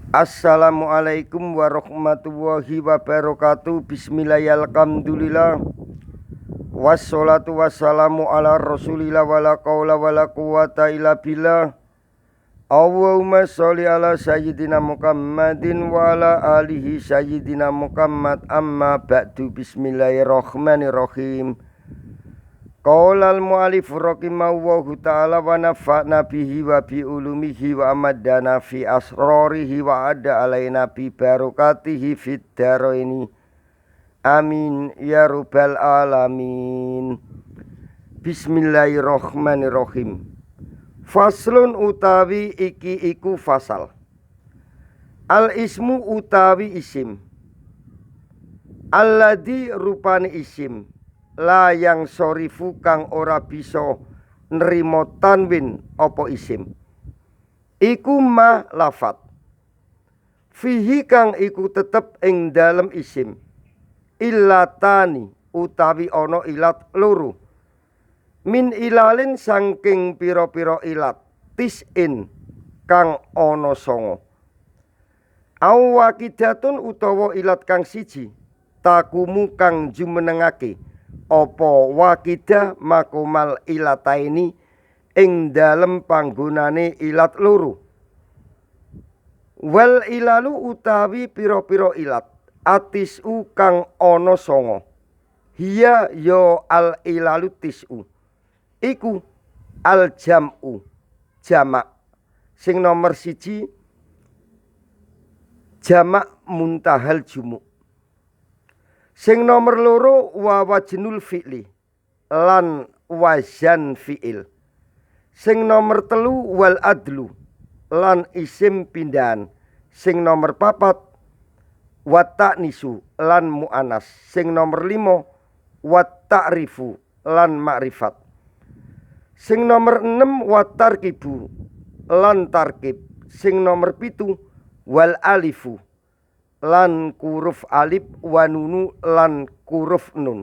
Assalamualaikum warahmatullahi wabarakatuh. Bismillahirrahmanirrahim. Alhamdulillah. Wassalatu wassalamu ala rasulillah wala qawla wala quwata illa billah. Allahumma sholli ala sayyidina Muhammadin wa ala alihi sayyidina Muhammad. Amma ba'du. Bismillahirrahmanirrahim. Qaulal mu'alif rahimahullahu ta'ala wa nafa'na bihi wa bi ulumihi wa amadana fi asrarihi wa adda alaina bi barakatihi fid dharaini amin ya rabbal alamin. Bismillahirrahmanirrahim. Faslun utawi iki iku fasal. Al ismu utawi isim, alladzi rupane isim la yang sorifu kang ora bisa nrimo tanwin apa isim iku ma lafat fihi kang iku tetep ing dalem isim illatani utawi ana ilat loro min ilalin saking pira-pira ilat tisin kang ana 9 awakidatun utawa ilat kang siji takumu kang jumenengake apa wakidah makomal ilataini ing dalem panggonane ilat loro. Wal ilalu utawi pira-pira ilat atisu kang ana 9 hiya yo al ilalu tisu iku al jam'u jamak sing nomor 1 jamak muntahal jumu. Sing nomor 2 wa wajnul fi'li lan wazan fi'il. Sing nomor 3 wal adlu lan isim pindahan. Sing nomor 4 wa ta'nisu lan mu'anas. Sing nomor 5 wa ta'rifu lan ma'rifat. Sing nomor 6 wa tarkibu lan tarkib. Sing nomor 7 wal alifu lan kuruf alif wa nunu lan kuruf nun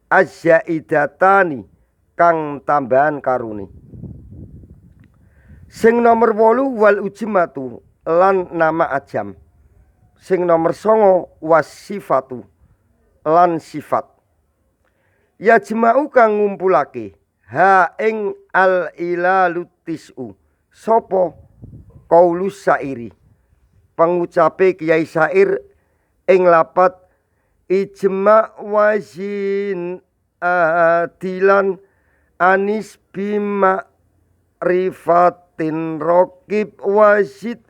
azzaidatani kang tambahan karuni. Sing nomor 8 wal ujmatu lan nama ajam. Sing nomor 9 wasifatu lan sifat. Ya jema'u kang ngumpulake ha ing al ilalu tisu sapa qaulus sairi pengucape Kiai Syair ing lapat ijma wazin adilan anis bima rifatin rokib wazid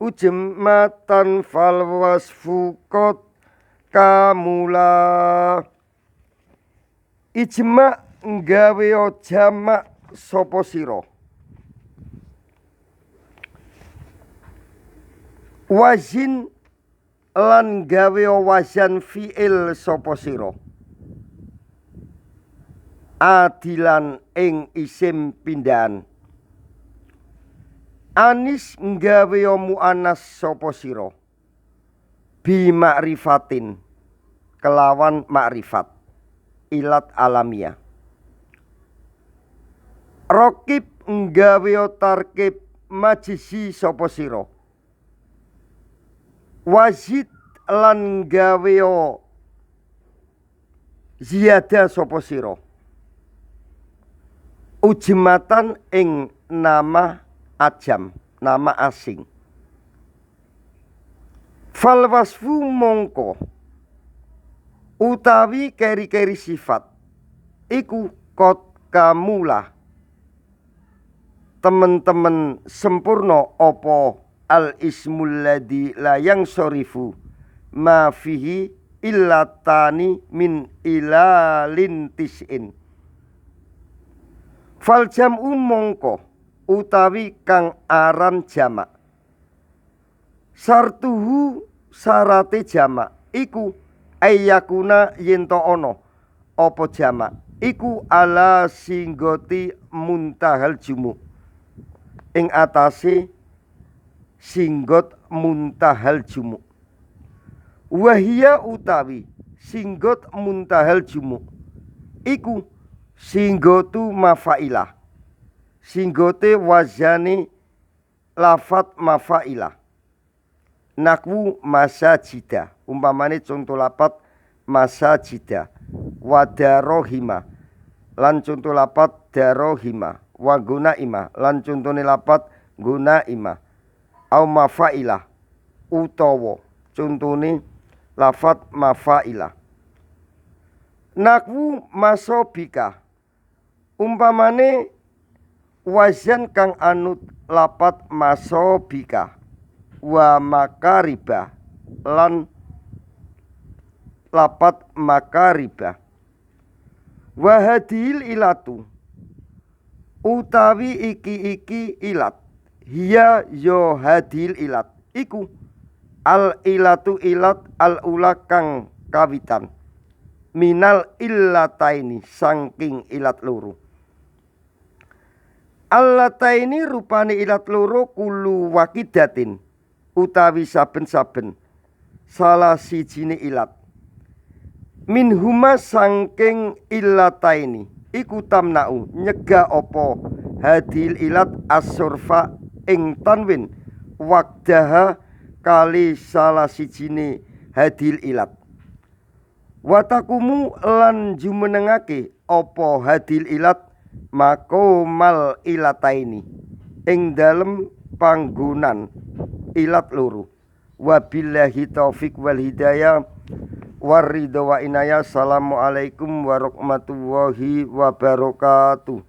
ujmatan fal wasfukot kamula. Ijma nggawe jamak sapa sira, wazin lan gawe wazan fi'il sapa sira, adilan ing isim pindahan, anis nggawe mu'anas sapa sira, bi ma'rifatin kelawan ma'rifat ilat alamiah, rokib nggawe tarkib majisi sapa sira, wazid lan gaweo ziyada sapa sira, ujmatan ing nama ajam nama asing. Fal wasfu mongko utawi keri-keri sifat iku kot kamula temen-temen sempurna apa al ismul ladzi la yang sorifu ma fihi illatani min ilalin tis'in. Fal jam'u mongko utawi kang aran jamak sartuhu sarate jamak iku ayyakuna yento ono apa jamak iku ala singgoti muntahal jumu ing atase singgot muntahal jumu. Wahia utawi singgot muntahal jumu iku singgotu mafailah, singgote wazani lafat mafailah, Nakwu masajida, umpamane contoh lapat masajida, wadarohima lan contoh lapat darohima, wa gunaima lan contone lapat gunaima, au mafailah utawa contone lafat mafailah. Nakwu masobika, umpamane wazan kang anut lapat masobika, wa makariba lan lapat makariba. Wa hadil ilatu, utawi iki ilat, hiya yo hadil ilat iku al ilatu ilat al ula kang kawitan, minal illataini saking ilat loro. Allataini rupane ilat loro kulu wakidatin, utawi saben-saben salah sijine ilat, min huma saking illataini iku tamna'u nyegah opo hadil ilat asurfa ing tanwin waqdaha kali salah sijine hadil ilat. Watakumu lan jumenengake opo hadil ilat makomal ilataini ing dalem panggonan ilat loro. Wabillahi taufik wal hidayah waridho wa inayah. Assalamualaikum warahmatullahi wabarakatuh.